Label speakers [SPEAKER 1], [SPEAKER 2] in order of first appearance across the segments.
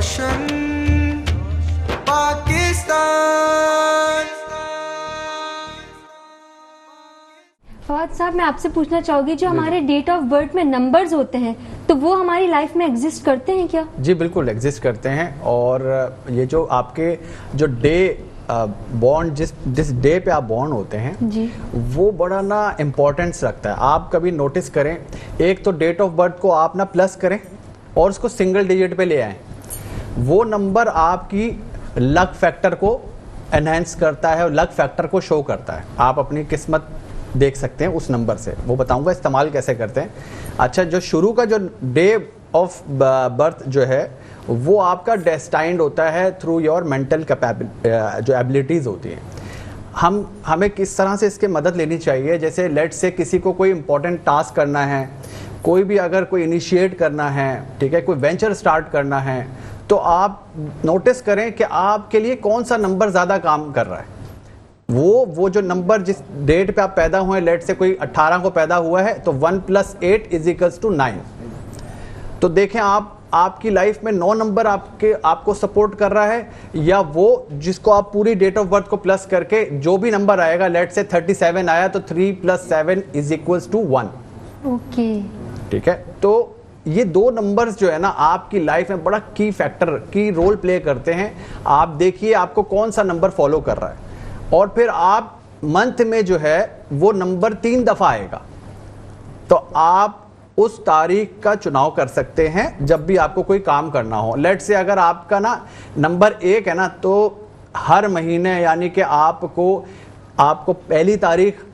[SPEAKER 1] रोशन पाकिस्तान।
[SPEAKER 2] फवाद साहब, मैं आपसे पूछना चाहूंगी, जो हमारे डेट ऑफ बर्थ में नंबर्स होते हैं तो वो हमारी लाइफ में एग्जिस्ट करते हैं क्या?
[SPEAKER 3] जी बिल्कुल एग्जिस्ट करते हैं। और ये जो आपके जो डे बॉर्न जिस डे पे आप बॉर्न होते हैं
[SPEAKER 2] जी,
[SPEAKER 3] वो बड़ा ना इम्पोर्टेंस रखता है। आप कभी नोटिस करें, एक तो डेट ऑफ बर्थ को आप ना प्लस करें और उसको सिंगल डिजिट पे ले आएं, वो नंबर आपकी लक फैक्टर को एनहेंस करता है और लक फैक्टर को शो करता है। आप अपनी किस्मत देख सकते हैं उस नंबर से, वो बताऊंगा इस्तेमाल कैसे करते हैं। अच्छा, जो शुरू का जो डे ऑफ बर्थ जो है वो आपका डेस्टाइंड होता है थ्रू योर मेंटल जो एबिलिटीज़ होती हैं। हमें किस तरह से इसके मदद लेनी चाहिए, जैसे लेट से किसी को कोई इंपॉर्टेंट टास्क करना है, कोई भी अगर कोई इनिशिएट करना है, ठीक है, कोई वेंचर स्टार्ट करना है, तो आप नोटिस करें कि आपके लिए कौन सा नंबर ज़्यादा काम कर रहा है। वो जो नंबर जिस डेट पे आप पैदा हुए, लेट से कोई 18 को पैदा हुआ है तो 1 + 8 = 9। तो देखें आपकी लाइफ में 9 नंबर आपको सपोर्ट कर रहा है, या वो जिसको आप पूरी डेट ऑफ बर्थ को प्लस करके जो भी नंबर आएगा, लेट से 37 आया तो 3 + 7 = 1।
[SPEAKER 2] ओके,
[SPEAKER 3] ठीक है। तो ये 2 नंबर्स जो है ना आपकी लाइफ में बड़ा की फैक्टर की रोल प्ले करते हैं। आप देखिए आपको कौन सा नंबर फॉलो कर रहा है, और फिर आप मंथ में जो है वो नंबर 3 दफा आएगा, तो आप उस तारीख का चुनाव कर सकते हैं जब भी आपको कोई काम करना हो। लेट से अगर आपका ना नंबर 1 है ना, तो हर महीने यानी कि आपको पहली तारीख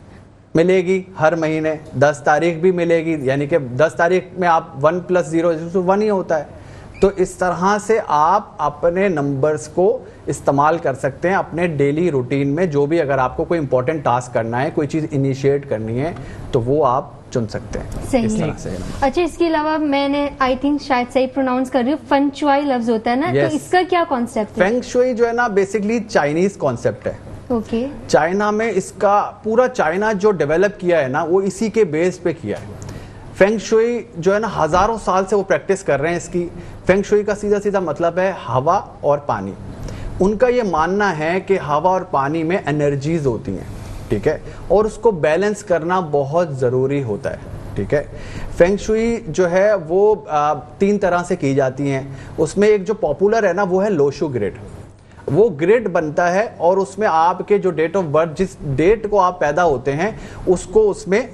[SPEAKER 3] मिलेगी, हर महीने 10 तारीख भी मिलेगी, यानी कि 10 तारीख में आप 1 + 0 = 1 ही होता है। तो इस तरह से आप अपने नंबर्स को इस्तेमाल कर सकते हैं अपने डेली रूटीन में। जो भी अगर आपको कोई इंपॉर्टेंट टास्क करना है, कोई चीज़ इनिशिएट करनी है, तो वो आप चुन सकते हैं।
[SPEAKER 2] सही
[SPEAKER 3] इस तरह
[SPEAKER 2] है।
[SPEAKER 3] से।
[SPEAKER 2] अच्छा, इसके अलावा मैंने आई थिंक शायद सही प्रोनाउंस कर रही हूँ, फेंग शुई लफ्ज होता है ना,
[SPEAKER 3] Yes.
[SPEAKER 2] तो इसका क्या कॉन्सेप्ट है?
[SPEAKER 3] फेंग शुई जो है ना बेसिकली चाइनीज कॉन्सेप्ट है।
[SPEAKER 2] ओके,
[SPEAKER 3] चाइना में इसका पूरा चाइना जो डेवलप किया है ना, वो इसी के बेस पे किया है। फेंग शुई जो है ना हजारों साल से वो प्रैक्टिस कर रहे हैं इसकी। फेंग शुई का सीधा सीधा मतलब है हवा और पानी। उनका ये मानना है कि हवा और पानी में एनर्जीज होती हैं, ठीक है, और उसको बैलेंस करना बहुत ज़रूरी होता है, ठीक है। फेंग शुई जो है वो 3 तरह से की जाती हैं। उसमें एक जो पॉपुलर है ना वो है लोशु ग्रिड। वो ग्रिड बनता है और उसमें आपके जो डेट ऑफ बर्थ, जिस डेट को आप पैदा होते हैं, उसको उसमें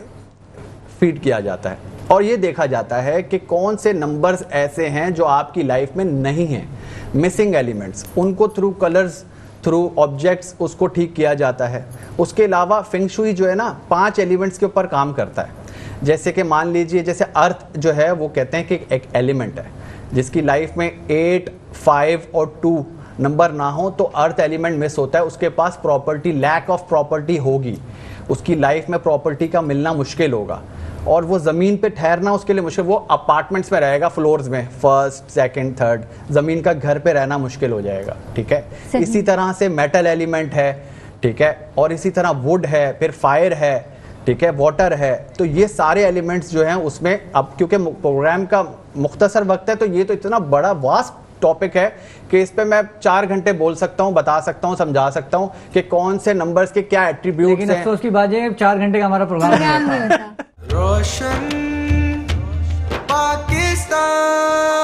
[SPEAKER 3] फीड किया जाता है, और ये देखा जाता है कि कौन से नंबर्स ऐसे हैं जो आपकी लाइफ में नहीं हैं, मिसिंग एलिमेंट्स, उनको थ्रू कलर्स, थ्रू ऑब्जेक्ट्स उसको ठीक किया जाता है। उसके अलावा फेंग शुई जो है ना 5 एलिमेंट्स के ऊपर काम करता है। जैसे कि मान लीजिए, जैसे अर्थ जो है वो कहते हैं कि एक एलिमेंट है जिसकी लाइफ में 8, 5 और 2 नंबर ना हो तो अर्थ एलिमेंट मिस होता है, उसके पास प्रॉपर्टी, लैक ऑफ प्रॉपर्टी होगी, उसकी लाइफ में प्रॉपर्टी का मिलना मुश्किल होगा, और वो ज़मीन पे ठहरना उसके लिए मुश्किल। वो अपार्टमेंट्स में रहेगा, फ्लोर्स में, 1st, 2nd, 3rd, ज़मीन का घर पे रहना मुश्किल हो जाएगा, ठीक है। इसी तरह से मेटल एलिमेंट है, ठीक है, और इसी तरह वुड है, फिर फायर है, ठीक है, वाटर है। तो ये सारे एलिमेंट्स जो हैं उसमें, अब क्योंकि प्रोग्राम का मुख्तसर वक्त है तो ये तो इतना बड़ा वास्ट टॉपिक है कि इस पे मैं 4 घंटे बोल सकता हूँ, बता सकता हूँ, समझा सकता हूँ कि कौन से नंबर्स के क्या एट्रीब्यूट्स हैं।
[SPEAKER 4] लेकिन अफसोस की बात है 4 घंटे का हमारा प्रोग्राम
[SPEAKER 2] नहीं होता।
[SPEAKER 1] रोशन पाकिस्तान।